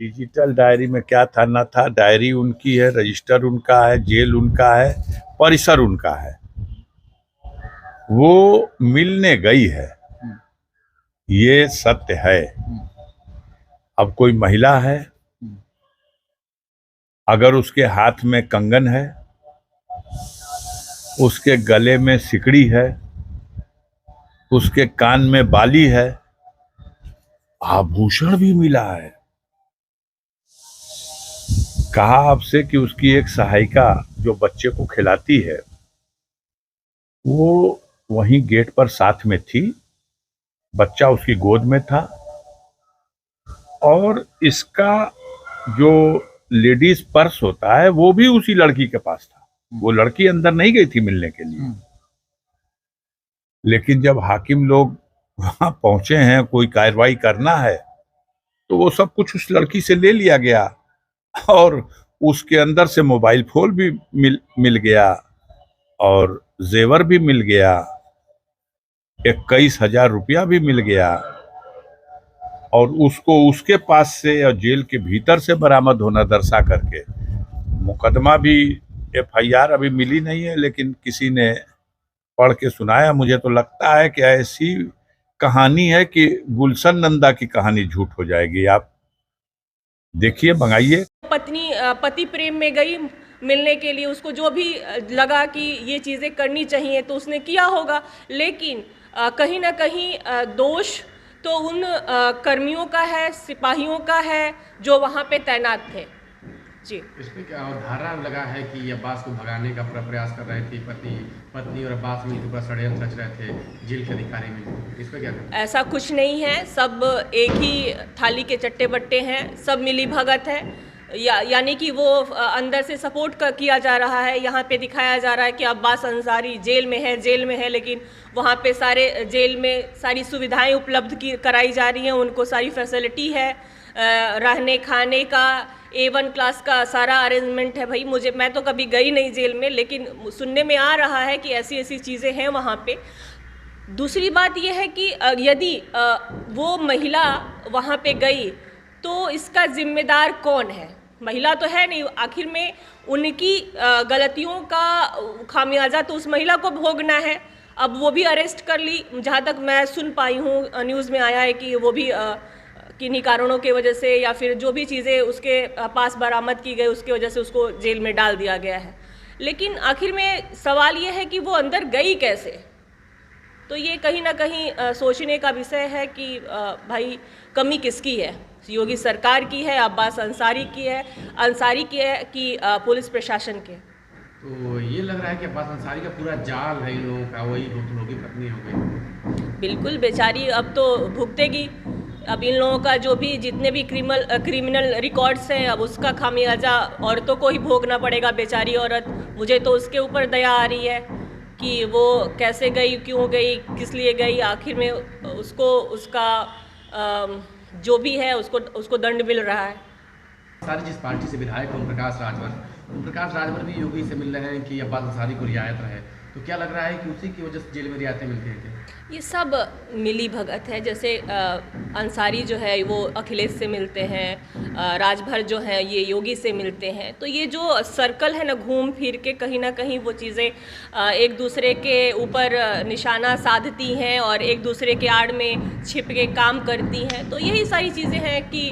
Digital diary में क्या था ना था, डायरी उनकी है, रजिस्टर उनका है, जेल उनका है, परिसर उनका है। वो मिलने गई है, ये सत्य है। अब कोई महिला है, अगर उसके हाथ में कंगन है, उसके गले में सिकड़ी है, उसके कान में बाली है, आभूषण भी मिला है, कहा आपसे कि उसकी एक सहायिका जो बच्चे को खिलाती है वो वहीं गेट पर साथ में थी, बच्चा उसकी गोद में था, और इसका जो लेडीज पर्स होता है वो भी उसी लड़की के पास था। वो लड़की अंदर नहीं गई थी मिलने के लिए, लेकिन जब हाकिम लोग वहां पहुंचे हैं, कोई कार्रवाई करना है, तो वो सब कुछ उस लड़की से ले लिया गया, और उसके अंदर से मोबाइल फोन भी मिल गया, और जेवर भी मिल गया, 21,000 रुपया भी मिल गया, और उसको उसके पास से या जेल के भीतर से बरामद होना दर्शा करके मुकदमा भी, एफआईआर अभी मिली नहीं है, लेकिन किसी ने पढ़ के सुनाया। मुझे तो लगता है कि ऐसी कहानी है कि गुलशन नंदा की कहानी झूठ हो जाएगी। आप देखिए, मंगाइए। पति प्रेम में गई मिलने के लिए, उसको जो भी लगा कि ये चीज़ें करनी चाहिए तो उसने किया होगा, लेकिन कहीं ना कहीं दोष तो उन कर्मियों का है, सिपाहियों का है जो वहाँ पे तैनात थे। जी, इसमें क्या धारणा लगा है कि अब्बास को भगाने का प्रयास कर रहे थे पत्नी और अब्बास मिलकर पूरा षड्यंत्र रच रहे थे जेल के अधिकारी मिलकर, इस पर क्या कहते हैं? ऐसा कुछ नहीं है, सब एक ही थाली के चट्टे बट्टे हैं, सब मिली भगत है, यानी कि वो अंदर से सपोर्ट किया जा रहा है। यहाँ पे दिखाया जा रहा है कि अब्बास अंसारी जेल में है, लेकिन वहाँ पे सारे जेल में सारी सुविधाएं उपलब्ध कराई जा रही हैं, उनको सारी फैसिलिटी है, रहने खाने का A1 क्लास का सारा अरेंजमेंट है। भाई मैं तो कभी गई नहीं जेल में, लेकिन सुनने में आ रहा है कि ऐसी ऐसी चीज़ें हैं वहाँ पे। दूसरी बात यह है कि यदि वो महिला वहाँ पे गई तो इसका जिम्मेदार कौन है? महिला तो है नहीं, आखिर में उनकी गलतियों का खामियाजा तो उस महिला को भोगना है। अब वो भी अरेस्ट कर ली, जहाँ तक मैं सुन पाई हूँ, न्यूज़ में आया है कि वो भी किन्हीं कारणों की वजह से या फिर जो भी चीज़ें उसके पास बरामद की गई उसकी वजह से उसको जेल में डाल दिया गया है। लेकिन आखिर में सवाल ये है कि वो अंदर गई कैसे? तो ये कहीं ना कहीं सोचने का विषय है कि भाई कमी किसकी है? योगी सरकार की है, अब्बास अंसारी की है कि पुलिस प्रशासन के? तो ये लग रहा है कि अब्बास अंसारी का पूरा जाल है इन लोगों का, वही होगी पत्नी हो गई। बिल्कुल, बेचारी अब तो भुगतेगी। अब इन लोगों का जो भी जितने भी क्रिमिनल रिकॉर्ड्स हैं, अब उसका खामियाजा औरतों को ही भोगना पड़ेगा। बेचारी औरत, मुझे तो उसके ऊपर दया आ रही है कि वो कैसे गई, क्यों गई, किस लिए गई, आखिर में उसको उसका जो भी है उसको दंड मिल रहा है। सारी जिस पार्टी से विधायक ओम प्रकाश राजभर भी योगी से मिल रहे हैं कि अब्बास अंसारी को रियायत रहे, तो क्या लग रहा है कि उसी की वजह से जेल में रियायतें मिलती हैं? ये सब मिली भगत है। जैसे अंसारी जो है वो अखिलेश से मिलते हैं, राजभर जो है ये योगी से मिलते हैं, तो ये जो सर्कल है ना, घूम फिर के कहीं ना कहीं वो चीज़ें एक दूसरे के ऊपर निशाना साधती हैं और एक दूसरे के आड़ में छिप के काम करती हैं। तो यही सारी चीज़ें हैं कि